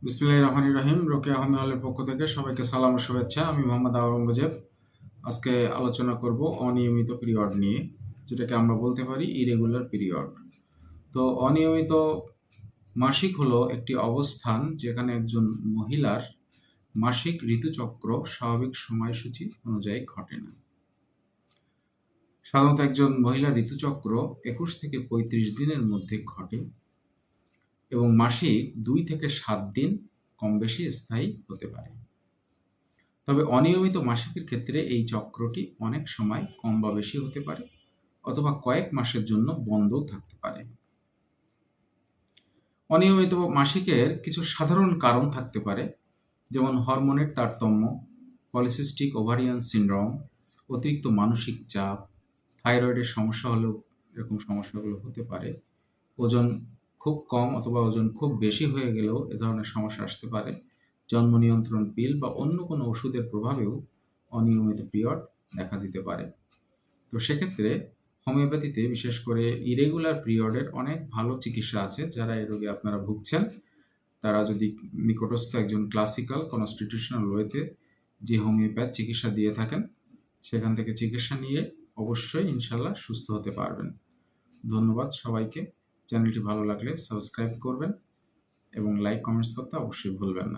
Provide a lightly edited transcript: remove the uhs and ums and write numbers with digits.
বিসমিল্লাহির রহমানির রহিম। রোকেয়া হোমিও হলের পক্ষ থেকে সবাইকে সালাম ও শুভেচ্ছা। আমি মোহাম্মদ আওরঙ্গজেব। আজকে আলোচনা করব অনিয়মিত পিরিয়ড নিয়ে, যেটাকে আমরা বলতে পারি ইরেগুলার পিরিয়ড। তো অনিয়মিত মাসিক হলো একটি অবস্থান যেখানে একজন মহিলার মাসিক ঋতুচক্র স্বাভাবিক সময়সূচি অনুযায়ী ঘটে না। সাধারণত একজন মহিলার ঋতুচক্র ২১ থেকে ৩৫ দিনের মধ্যে ঘটে এবং মাসিক ২ থেকে ৭ দিন কম বেশি স্থায়ী হতে পারে। তবে অনিয়মিত মাসিকের ক্ষেত্রে এই চক্রটি অনেক সময় কম বা বেশি হতে পারে অথবা কয়েক মাসের জন্য বন্ধও থাকতে পারে। অনিয়মিত মাসিকের কিছু সাধারণ কারণ থাকতে পারে, যেমন হরমোনের তারতম্য, পলিসিস্টিক ওভারিয়ান সিনড্রোম, অতিরিক্ত মানসিক চাপ, থাইরয়েডের সমস্যা হলেও এরকম সমস্যাগুলো হতে পারে। ওজন খুব কম অথবা ওজন খুব বেশি হয়ে গেলেও এ ধরনের সমস্যা আসতে পারে। জন্ম নিয়ন্ত্রণ পিল বা অন্য কোনো ওষুধের প্রভাবেও অনিয়মিত পিরিয়ড দেখা দিতে পারে। তো সেক্ষেত্রে হোমিওপ্যাথিতে বিশেষ করে ইরেগুলার পিরিয়ডের অনেক ভালো চিকিৎসা আছে। যারা এই রোগে আপনারা ভুগছেন, তারা যদি নিকটস্থ একজন ক্লাসিক্যাল কনস্টিটিউশনাল ওয়েতে যে হোমিওপ্যাথ চিকিৎসা দিয়ে থাকেন, সেখান থেকে চিকিৎসা নিয়ে অবশ্যই ইনশাল্লাহ সুস্থ হতে পারবেন। ধন্যবাদ সবাইকে। চ্যানেলটি ভালো লাগলে সাবস্ক্রাইব করবেন এবং লাইক কমেন্টস করতে অবশ্যই ভুলবেন না।